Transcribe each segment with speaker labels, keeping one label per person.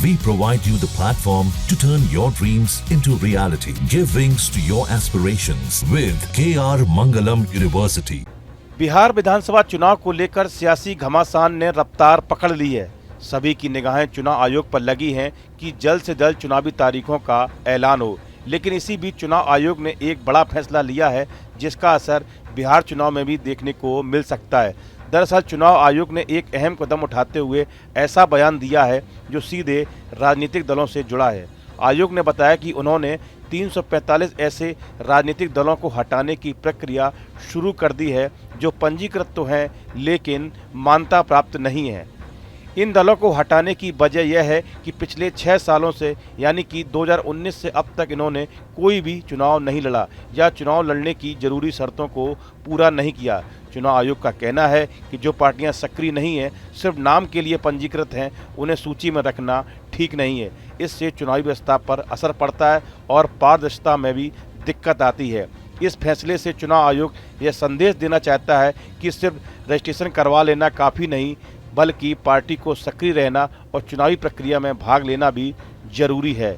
Speaker 1: We provide you the platform to turn your dreams into reality. Give wings to your aspirations with KR Mangalam University.
Speaker 2: Bihar विधानसभा चुनाव को लेकर सियासी घमासान ने रफ्तार पकड़ ली है। सभी की निगाहें चुनाव आयोग पर लगी हैं कि जल्द से जल्द चुनावी तारीखों का ऐलान हो। लेकिन इसी बीच चुनाव आयोग ने एक बड़ा फैसला लिया है जिसका असर बिहार चुनाव में भी देखने को मिल सकता है। दरअसल चुनाव आयोग ने एक अहम कदम उठाते हुए ऐसा बयान दिया है जो सीधे राजनीतिक दलों से जुड़ा है। आयोग ने बताया कि उन्होंने 345 ऐसे राजनीतिक दलों को हटाने की प्रक्रिया शुरू कर दी है जो पंजीकृत तो हैं लेकिन मान्यता प्राप्त नहीं है। इन दलों को हटाने की वजह यह है कि पिछले 6 सालों से यानी कि 2019 से अब तक इन्होंने कोई भी चुनाव नहीं लड़ा या चुनाव लड़ने की जरूरी शर्तों को पूरा नहीं किया। चुनाव आयोग का कहना है कि जो पार्टियां सक्रिय नहीं हैं, सिर्फ नाम के लिए पंजीकृत हैं, उन्हें सूची में रखना ठीक नहीं है। इससे चुनावी व्यवस्था पर असर पड़ता है और पारदर्शिता में भी दिक्कत आती है। इस फैसले से चुनाव आयोग यह संदेश देना चाहता है कि सिर्फ रजिस्ट्रेशन करवा लेना काफ़ी नहीं, बल्कि पार्टी को सक्रिय रहना और चुनावी प्रक्रिया में भाग लेना भी जरूरी है।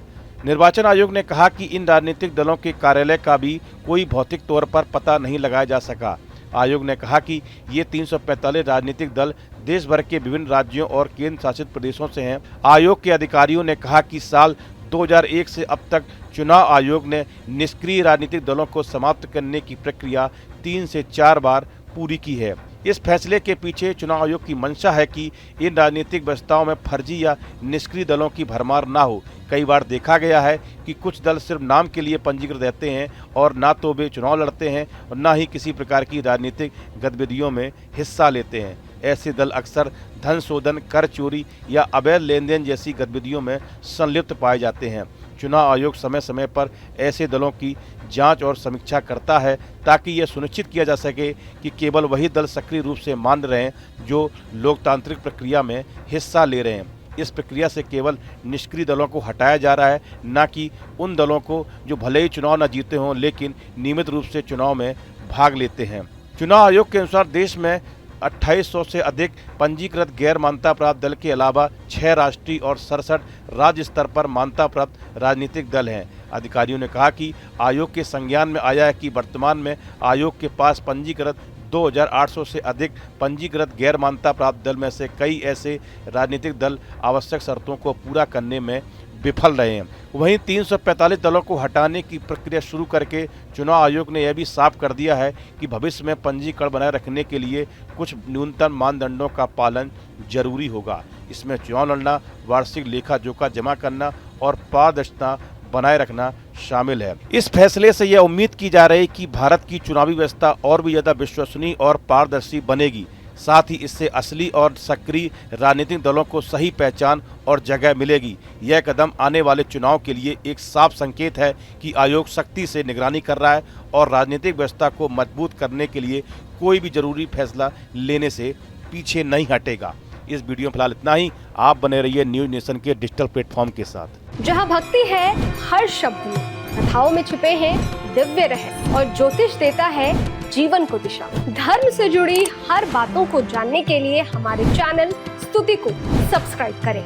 Speaker 2: निर्वाचन आयोग ने कहा कि इन राजनीतिक दलों के कार्यालय का भी कोई भौतिक तौर पर पता नहीं लगाया जा सका। आयोग ने कहा कि ये 345 राजनीतिक दल देश भर के विभिन्न राज्यों और केंद्र शासित प्रदेशों से हैं। आयोग के अधिकारियों ने कहा कि साल 2001 से अब तक चुनाव आयोग ने निष्क्रिय राजनीतिक दलों को समाप्त करने की प्रक्रिया 3 से 4 बार पूरी की है। इस फैसले के पीछे चुनाव आयोग की मंशा है कि इन राजनीतिक व्यवस्थाओं में फर्जी या निष्क्रिय दलों की भरमार ना हो। कई बार देखा गया है कि कुछ दल सिर्फ नाम के लिए पंजीकृत रहते हैं और ना तो वे चुनाव लड़ते हैं और ना ही किसी प्रकार की राजनीतिक गतिविधियों में हिस्सा लेते हैं। ऐसे दल अक्सर धन शोधन, कर चोरी या अवैध लेन देन जैसी गतिविधियों में संलिप्त पाए जाते हैं। चुनाव आयोग समय समय पर ऐसे दलों की जांच और समीक्षा करता है ताकि यह सुनिश्चित किया जा सके कि केवल वही दल सक्रिय रूप से मान्य रहें जो लोकतांत्रिक प्रक्रिया में हिस्सा ले रहे हैं। इस प्रक्रिया से केवल निष्क्रिय दलों को हटाया जा रहा है, न कि उन दलों को जो भले ही चुनाव न जीते हों लेकिन नियमित रूप से चुनाव में भाग लेते हैं। चुनाव आयोग के अनुसार देश में 2800 से अधिक पंजीकृत गैर मान्यता प्राप्त दल के अलावा 6 राष्ट्रीय और 67 राज्य स्तर पर मान्यता प्राप्त राजनीतिक दल हैं। अधिकारियों ने कहा कि आयोग के संज्ञान में आया है कि वर्तमान में आयोग के पास पंजीकृत 2800 से अधिक पंजीकृत गैर मान्यता प्राप्त दल में से कई ऐसे राजनीतिक दल आवश्यक शर्तों को पूरा करने में विफल रहे हैं। वहीं 345 दलों को हटाने की प्रक्रिया शुरू करके चुनाव आयोग ने यह भी साफ कर दिया है कि भविष्य में पंजीकरण बनाए रखने के लिए कुछ न्यूनतम मानदंडों का पालन जरूरी होगा। इसमें चुनाव लड़ना, वार्षिक लेखा जोखा जमा करना और पारदर्शिता बनाए रखना शामिल है। इस फैसले से यह उम्मीद की जा रही है कि भारत की चुनावी व्यवस्था और भी ज्यादा विश्वसनीय और पारदर्शी बनेगी। साथ ही इससे असली और सक्रिय राजनीतिक दलों को सही पहचान और जगह मिलेगी। यह कदम आने वाले चुनाव के लिए एक साफ संकेत है कि आयोग सख्ती से निगरानी कर रहा है और राजनीतिक व्यवस्था को मजबूत करने के लिए कोई भी जरूरी फैसला लेने से पीछे नहीं हटेगा। इस वीडियो में फिलहाल इतना ही। आप बने रहिए न्यूज नेशन के डिजिटल प्लेटफॉर्म के साथ।
Speaker 3: जहां भक्ति है हर शब्द में, कथाओं में छुपे हैं दिव्य रहस्य और ज्योतिष देता है जीवन को दिशा। धर्म से जुड़ी हर बातों को जानने के लिए हमारे चैनल स्तुति को सब्सक्राइब करें।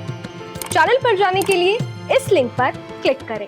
Speaker 3: चैनल पर जाने के लिए इस लिंक पर क्लिक करें।